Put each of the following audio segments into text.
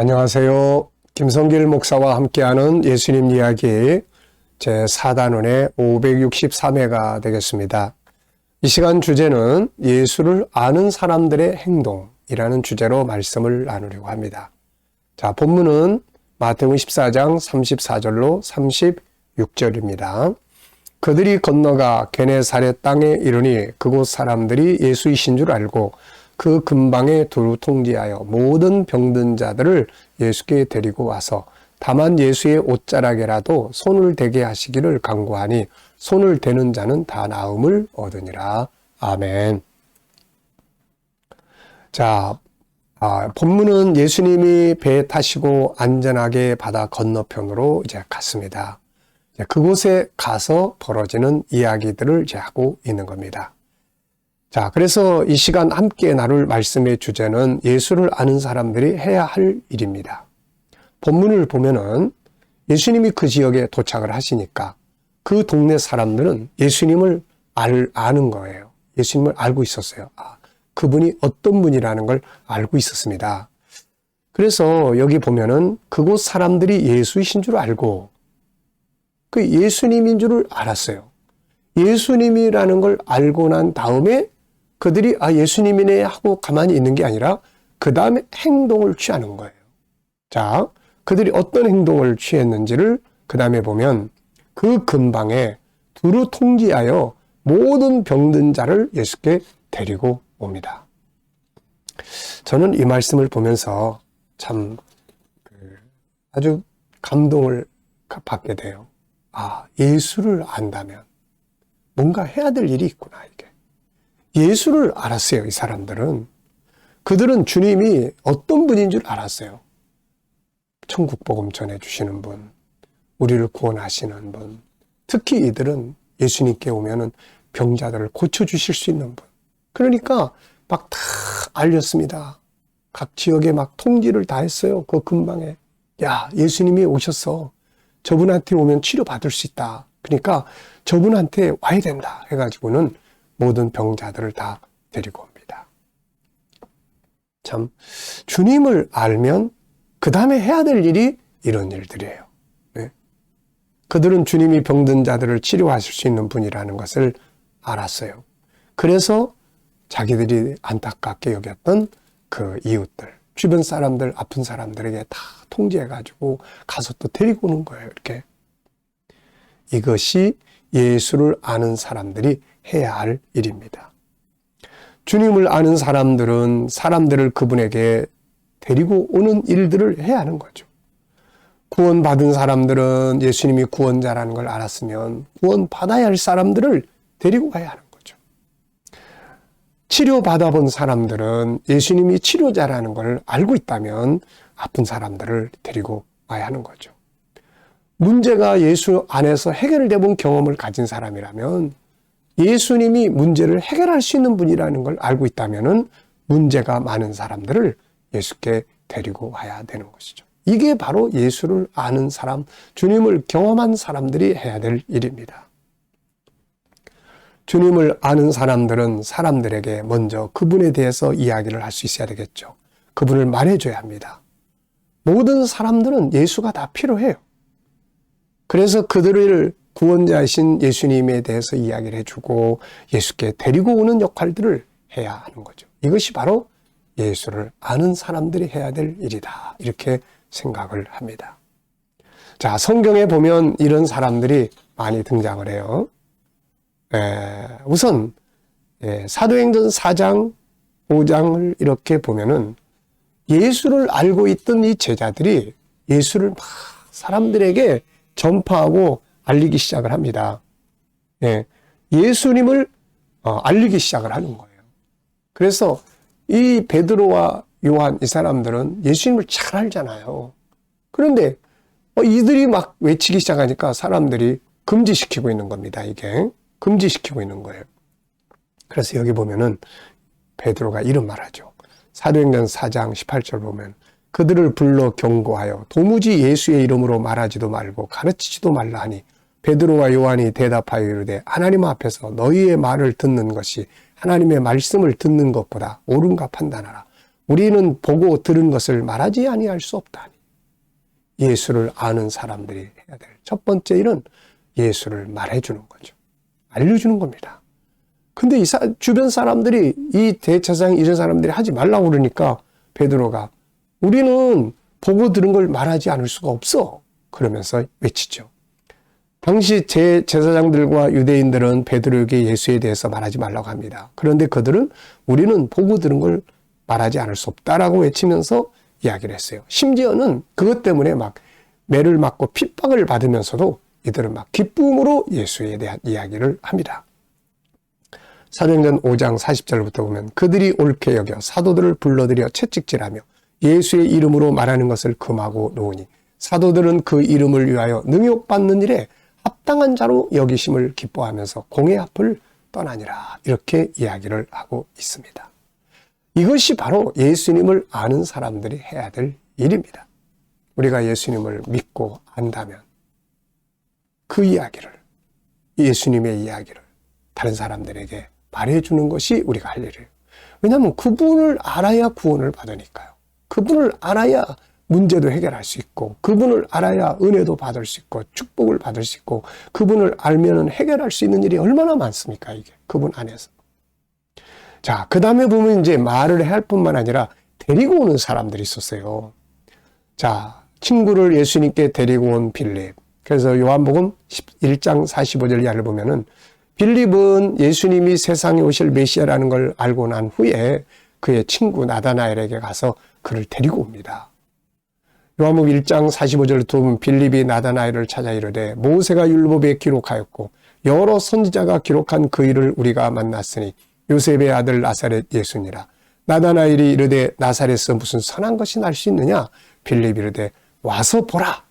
안녕하세요. 김성길 목사와 함께하는 예수님 이야기 제4단원의 563회가 되겠습니다. 이 시간 주제는 예수를 아는 사람들의 행동이라는 주제로 말씀을 나누려고 합니다. 자, 본문은 마태복음 14장 34절로 36절입니다. 그들이 건너가 게네사렛 땅에 이르니 그곳 사람들이 예수이신 줄 알고 그 근방에 두루 통지하여 모든 병든 자들을 예수께 데리고 와서 다만 예수의 옷자락에라도 손을 대게 하시기를 간구하니 손을 대는 자는 다 나음을 얻으니라. 아멘. 자, 본문은 예수님이 배에 타시고 안전하게 바다 건너편으로 이제 갔습니다. 그곳에 가서 벌어지는 이야기들을 이제 하고 있는 겁니다. 자, 그래서 이 시간 함께 나눌 말씀의 주제는 예수를 아는 사람들이 해야 할 일입니다. 본문을 보면은 예수님이 그 지역에 도착을 하시니까 그 동네 사람들은 예수님을 아는 거예요. 예수님을 알고 있었어요. 그분이 어떤 분이라는 걸 알고 있었습니다. 그래서 여기 보면은 그곳 사람들이 예수이신 줄 알고 그 예수님인 줄을 알았어요. 예수님이라는 걸 알고 난 다음에 그들이 예수님이네 하고 가만히 있는 게 아니라 그 다음에 행동을 취하는 거예요. 자, 그들이 어떤 행동을 취했는지를 그 다음에 보면 그 근방에 두루 통지하여 모든 병든 자를 예수께 데리고 옵니다. 저는 이 말씀을 보면서 참 아주 감동을 받게 돼요. 예수를 안다면 뭔가 해야 될 일이 있구나, 이게. 예수를 알았어요, 이 사람들은. 그들은 주님이 어떤 분인 줄 알았어요. 천국 복음 전해주시는 분, 우리를 구원하시는 분. 특히 이들은 예수님께 오면은 병자들을 고쳐주실 수 있는 분. 그러니까 막 다 알렸습니다. 각 지역에 막 통지를 다 했어요. 그 근방에. 야, 예수님이 오셨어. 저분한테 오면 치료받을 수 있다. 그러니까 저분한테 와야 된다. 해가지고는 모든 병자들을 다 데리고 옵니다. 참, 주님을 알면 그 다음에 해야 될 일이 이런 일들이에요. 네. 그들은 주님이 병든 자들을 치료하실 수 있는 분이라는 것을 알았어요. 그래서 자기들이 안타깝게 여겼던 그 이웃들, 주변 사람들, 아픈 사람들에게 다 통지해가지고 가서 또 데리고 오는 거예요. 이렇게. 이것이 예수를 아는 사람들이 해야 할 일입니다. 주님을 아는 사람들은 사람들을 그분에게 데리고 오는 일들을 해야 하는 거죠. 구원받은 사람들은 예수님이 구원자라는 걸 알았으면 구원받아야 할 사람들을 데리고 가야 하는 거죠. 치료받아본 사람들은 예수님이 치료자라는 걸 알고 있다면 아픈 사람들을 데리고 와야 하는 거죠. 문제가 예수 안에서 해결돼 본 경험을 가진 사람이라면 예수님이 문제를 해결할 수 있는 분이라는 걸 알고 있다면은 문제가 많은 사람들을 예수께 데리고 와야 되는 것이죠. 이게 바로 예수를 아는 사람, 주님을 경험한 사람들이 해야 될 일입니다. 주님을 아는 사람들은 사람들에게 먼저 그분에 대해서 이야기를 할 수 있어야 되겠죠. 그분을 말해줘야 합니다. 모든 사람들은 예수가 다 필요해요. 그래서 그들을 구원자이신 예수님에 대해서 이야기를 해주고 예수께 데리고 오는 역할들을 해야 하는 거죠. 이것이 바로 예수를 아는 사람들이 해야 될 일이다. 이렇게 생각을 합니다. 자, 성경에 보면 이런 사람들이 많이 등장을 해요. 우선 사도행전 4장, 5장을 이렇게 보면은 예수를 알고 있던 이 제자들이 예수를 막 사람들에게 전파하고 알리기 시작을 합니다. 예수님을 알리기 시작을 하는 거예요. 그래서 이 베드로와 요한 이 사람들은 예수님을 잘 알잖아요. 그런데 이들이 막 외치기 시작하니까 사람들이 금지시키고 있는 겁니다. 이게 금지시키고 있는 거예요. 그래서 여기 보면은 베드로가 이런 말하죠. 사도행전 4장 18절 보면 그들을 불러 경고하여 도무지 예수의 이름으로 말하지도 말고 가르치지도 말라 하니 베드로와 요한이 대답하여 이르되 하나님 앞에서 너희의 말을 듣는 것이 하나님의 말씀을 듣는 것보다 옳은가 판단하라. 우리는 보고 들은 것을 말하지 아니할 수 없다니. 예수를 아는 사람들이 해야 될 첫 번째 일은 예수를 말해주는 거죠. 알려주는 겁니다. 근데 주변 사람들이, 이 대제사장 이런 사람들이 하지 말라고 그러니까 베드로가 우리는 보고 들은 걸 말하지 않을 수가 없어. 그러면서 외치죠. 당시 제사장들과 유대인들은 베드로에게 예수에 대해서 말하지 말라고 합니다. 그런데 그들은 우리는 보고 들은 걸 말하지 않을 수 없다라고 외치면서 이야기를 했어요. 심지어는 그것 때문에 막 매를 맞고 핍박을 받으면서도 이들은 막 기쁨으로 예수에 대한 이야기를 합니다. 사도행전 5장 40절부터 보면 그들이 옳게 여겨 사도들을 불러들여 채찍질하며 예수의 이름으로 말하는 것을 금하고 놓으니 사도들은 그 이름을 위하여 능욕받는 일에 합당한 자로 여기심을 기뻐하면서 공의 앞을 떠나니라. 이렇게 이야기를 하고 있습니다. 이것이 바로 예수님을 아는 사람들이 해야 될 일입니다. 우리가 예수님을 믿고 안다면 그 이야기를, 예수님의 이야기를 다른 사람들에게 말해주는 것이 우리가 할 일이에요. 왜냐하면 그분을 알아야 구원을 받으니까요. 그분을 알아야 문제도 해결할 수 있고, 그분을 알아야 은혜도 받을 수 있고, 축복을 받을 수 있고, 그분을 알면은 해결할 수 있는 일이 얼마나 많습니까, 이게. 그분 안에서. 자, 그 다음에 보면 이제 말을 해야 할 뿐만 아니라 데리고 오는 사람들이 있었어요. 자, 친구를 예수님께 데리고 온 빌립. 그래서 요한복음 1장 45절 이하를 보면은 빌립은 예수님이 세상에 오실 메시아라는 걸 알고 난 후에 그의 친구 나다나엘에게 가서 그를 데리고 옵니다. 요한복음 1장 45절을 보면 빌립이 나다나엘을 찾아 이르되 모세가 율법에 기록하였고 여러 선지자가 기록한 그 일을 우리가 만났으니 요셉의 아들 나사렛 예수니라. 나다나엘이 이르되 나사렛에서 무슨 선한 것이 날 수 있느냐? 빌립이 이르되 와서 보라.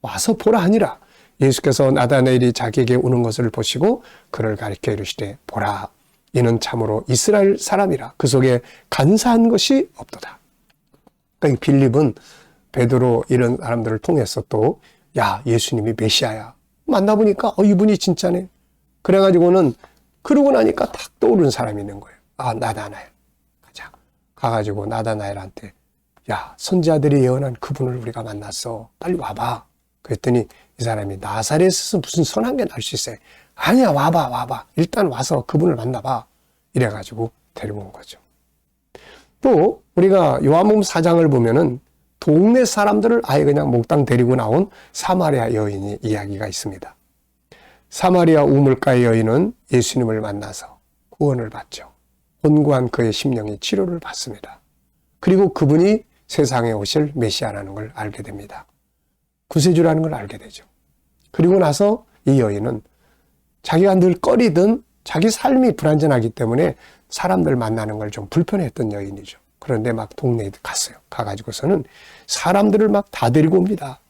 와서 보라 하니라. 예수께서 나다나엘이 자기에게 오는 것을 보시고 그를 가리켜 이르시되 보라. 이는 참으로 이스라엘 사람이라. 그 속에 간사한 것이 없도다. 그러니까 빌립은 베드로 이런 사람들을 통해서 또 야, 예수님이 메시아야. 만나보니까 이분이 진짜네. 그래가지고는 그러고 나니까 탁 떠오르는 사람이 있는 거예요. 아, 나다나엘. 가자. 가가지고 나다나엘한테 야, 선지자들이 예언한 그분을 우리가 만났어. 빨리 와봐. 그랬더니 이 사람이 나사렛에서 무슨 선한 게 날 수 있어요. 아니야, 와봐. 일단 와서 그분을 만나봐. 이래가지고 데리고 온 거죠. 또 우리가 요한복음 4장을 보면은 동네 사람들을 아예 그냥 몽땅 데리고 나온 사마리아 여인의 이야기가 있습니다. 사마리아 우물가의 여인은 예수님을 만나서 구원을 받죠. 곤고한 그의 심령이 치료를 받습니다. 그리고 그분이 세상에 오실 메시아라는 걸 알게 됩니다. 구세주라는 걸 알게 되죠. 그리고 나서 이 여인은 자기가 늘 꺼리던 자기 삶이 불안전하기 때문에 사람들 만나는 걸 좀 불편했던 여인이죠. 그런데 막 동네에 갔어요. 가가지고서는 사람들을 막 다 데리고 옵니다.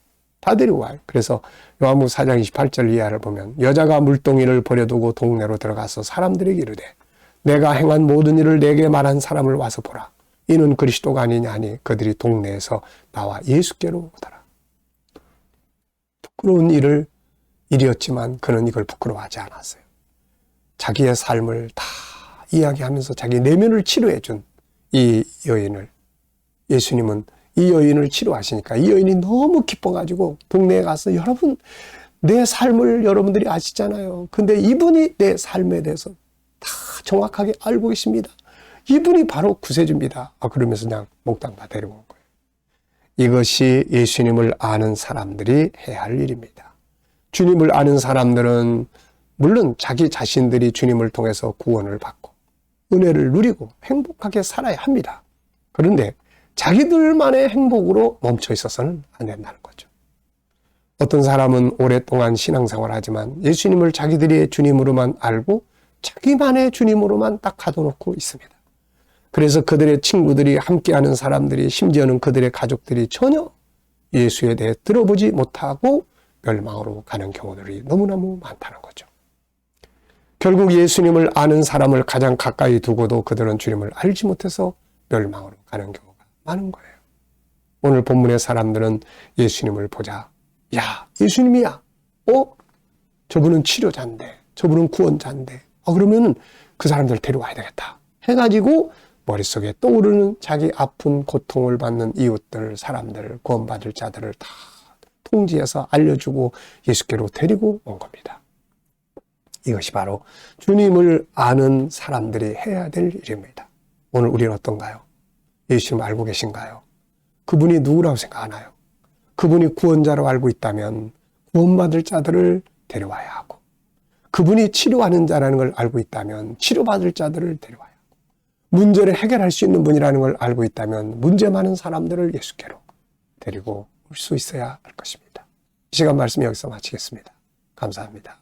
다 데리고 와요. 그래서 요한복음 4장 28절 이하를 보면 여자가 물동이를 버려두고 동네로 들어가서 사람들에게 이르되 내가 행한 모든 일을 내게 말한 사람을 와서 보라. 이는 그리스도가 아니냐 하니 그들이 동네에서 나와 예수께로 오더라. 부끄러운 일이었지만 그는 이걸 부끄러워하지 않았어요. 자기의 삶을 다 이야기하면서 자기 내면을 치료해 준 이 여인을, 예수님은 이 여인을 치료하시니까 이 여인이 너무 기뻐가지고 동네에 가서 여러분 내 삶을 여러분들이 아시잖아요. 근데 이분이 내 삶에 대해서 다 정확하게 알고 계십니다. 이분이 바로 구세주입니다. 그러면서 그냥 몽땅 다 데리고 온 거예요. 이것이 예수님을 아는 사람들이 해야 할 일입니다. 주님을 아는 사람들은 물론 자기 자신들이 주님을 통해서 구원을 받고 은혜를 누리고 행복하게 살아야 합니다. 그런데 자기들만의 행복으로 멈춰 있어서는 안 된다는 거죠. 어떤 사람은 오랫동안 신앙생활을 하지만 예수님을 자기들이 주님으로만 알고 자기만의 주님으로만 딱 가둬놓고 있습니다. 그래서 그들의 친구들이 함께하는 사람들이 심지어는 그들의 가족들이 전혀 예수에 대해 들어보지 못하고 멸망으로 가는 경우들이 너무너무 많다는 거죠. 결국 예수님을 아는 사람을 가장 가까이 두고도 그들은 주님을 알지 못해서 멸망으로 가는 경우가 많은 거예요. 오늘 본문의 사람들은 예수님을 보자. 야, 예수님이야. 저분은 치료자인데, 저분은 구원자인데. 그러면은 그 사람들 데려와야 되겠다. 해가지고 머릿속에 떠오르는 자기 아픈 고통을 받는 이웃들, 사람들, 구원받을 자들을 다 통지해서 알려주고 예수께로 데리고 온 겁니다. 이것이 바로 주님을 아는 사람들이 해야 될 일입니다. 오늘 우리는 어떤가요? 예수님 알고 계신가요? 그분이 누구라고 생각하나요? 그분이 구원자로 알고 있다면 구원받을 자들을 데려와야 하고, 그분이 치료하는 자라는 걸 알고 있다면 치료받을 자들을 데려와야 하고, 문제를 해결할 수 있는 분이라는 걸 알고 있다면 문제 많은 사람들을 예수께로 데리고 올 수 있어야 할 것입니다. 이 시간 말씀 여기서 마치겠습니다. 감사합니다.